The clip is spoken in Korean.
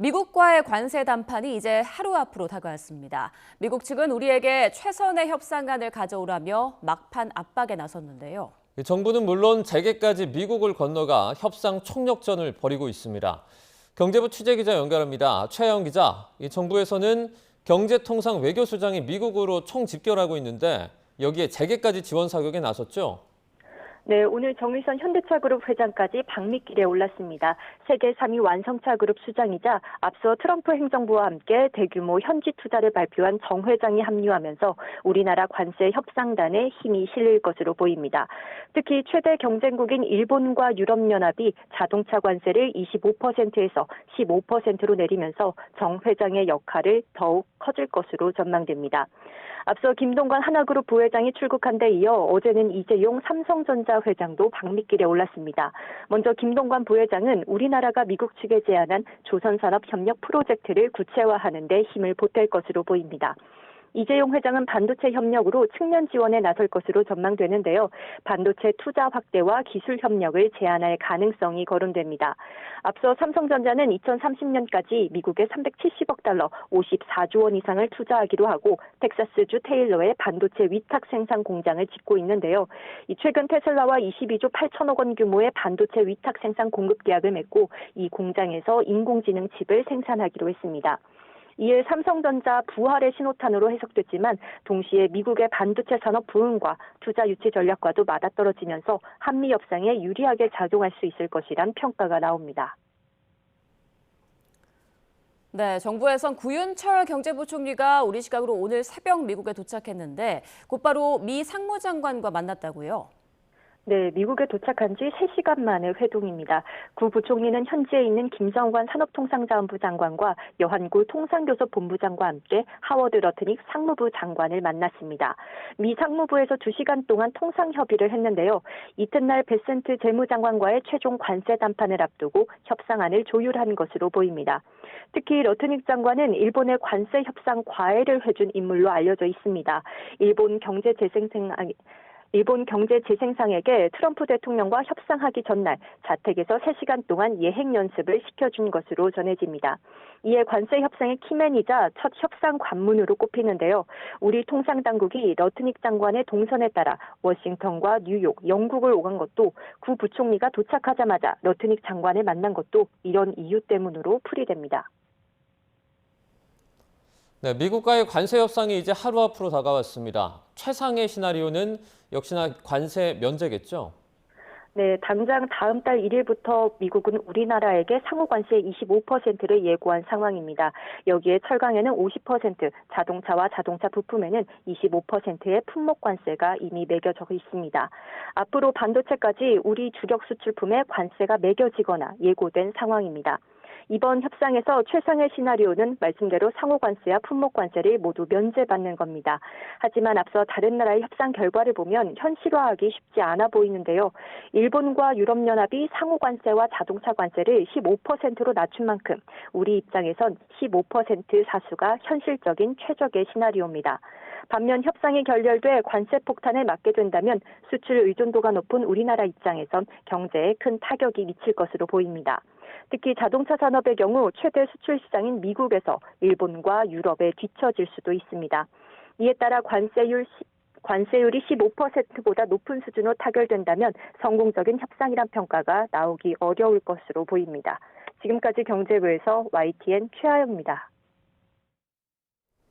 미국과의 관세 담판이 이제 하루 앞으로 다가왔습니다. 미국 측은 우리에게 최선의 협상안을 가져오라며 막판 압박에 나섰는데요. 정부는 물론 재계까지 미국을 건너가 협상 총력전을 벌이고 있습니다. 경제부 취재기자 연결합니다. 최하영 기자, 이 정부에서는 경제통상 외교수장이 미국으로 총집결하고 있는데 여기에 재계까지 지원 사격에 나섰죠? 네, 오늘 정의선 현대차그룹 회장까지 방미길에 올랐습니다. 세계 3위 완성차그룹 수장이자 앞서 트럼프 행정부와 함께 대규모 현지 투자를 발표한 정 회장이 합류하면서 우리나라 관세 협상단에 힘이 실릴 것으로 보입니다. 특히 최대 경쟁국인 일본과 유럽연합이 자동차 관세를 25%에서 15%로 내리면서 정 회장의 역할을 더욱 커질 것으로 전망됩니다. 앞서 김동관 하나그룹 부회장이 출국한 데 이어 어제는 이재용 삼성전자 회장도 방미길에 올랐습니다. 먼저 김동관 부회장은 우리나라가 미국 측에 제안한 조선산업협력 프로젝트를 구체화하는 데 힘을 보탤 것으로 보입니다. 이재용 회장은 반도체 협력으로 측면 지원에 나설 것으로 전망되는데요. 반도체 투자 확대와 기술 협력을 제안할 가능성이 거론됩니다. 앞서 삼성전자는 2030년까지 미국에 370억 달러, 54조 원 이상을 투자하기로 하고 텍사스주 테일러에 반도체 위탁 생산 공장을 짓고 있는데요. 최근 테슬라와 22조 8천억 원 규모의 반도체 위탁 생산 공급 계약을 맺고 이 공장에서 인공지능 칩을 생산하기로 했습니다. 이에 삼성전자 부활의 신호탄으로 해석됐지만 동시에 미국의 반도체 산업 부흥과 투자 유치 전략과도 맞아떨어지면서 한미 협상에 유리하게 작용할 수 있을 것이란 평가가 나옵니다. 네, 정부에선 구윤철 경제부총리가 우리 시각으로 오늘 새벽 미국에 도착했는데 곧바로 미 상무장관과 만났다고요? 네, 미국에 도착한 지 3시간 만의 회동입니다. 구 부총리는 현지에 있는 김정관 산업통상자원부 장관과 여한구 통상교섭본부장과 함께 하워드 러트닉 상무부 장관을 만났습니다. 미 상무부에서 2시간 동안 통상협의를 했는데요. 이튿날 베센트 재무장관과의 최종 관세 담판을 앞두고 협상안을 조율한 것으로 보입니다. 특히 러트닉 장관은 일본의 관세 협상 과외를 해준 인물로 알려져 있습니다. 일본 경제재생상에게 트럼프 대통령과 협상하기 전날 자택에서 3시간 동안 예행 연습을 시켜준 것으로 전해집니다. 이에 관세 협상의 키맨이자 첫 협상 관문으로 꼽히는데요. 우리 통상당국이 러트닉 장관의 동선에 따라 워싱턴과 뉴욕, 영국을 오간 것도 구 부총리가 도착하자마자 러트닉 장관을 만난 것도 이런 이유 때문으로 풀이됩니다. 네, 미국과의 관세 협상이 이제 하루 앞으로 다가왔습니다. 최상의 시나리오는 역시나 관세 면제겠죠? 네, 당장 다음 달 1일부터 미국은 우리나라에게 상호 관세 25%를 예고한 상황입니다. 여기에 철강에는 50%, 자동차와 자동차 부품에는 25%의 품목 관세가 이미 매겨져 있습니다. 앞으로 반도체까지 우리 주력 수출품에 관세가 매겨지거나 예고된 상황입니다. 이번 협상에서 최상의 시나리오는 말씀대로 상호 관세와 품목 관세를 모두 면제받는 겁니다. 하지만 앞서 다른 나라의 협상 결과를 보면 현실화하기 쉽지 않아 보이는데요. 일본과 유럽연합이 상호 관세와 자동차 관세를 15%로 낮춘 만큼 우리 입장에선 15% 사수가 현실적인 최적의 시나리오입니다. 반면 협상이 결렬돼 관세 폭탄을 맞게 된다면 수출 의존도가 높은 우리나라 입장에선 경제에 큰 타격이 미칠 것으로 보입니다. 특히 자동차 산업의 경우 최대 수출 시장인 미국에서 일본과 유럽에 뒤처질 수도 있습니다. 이에 따라 관세율이 15%보다 높은 수준으로 타결된다면 성공적인 협상이란 평가가 나오기 어려울 것으로 보입니다. 지금까지 경제부에서 YTN 최하영입니다.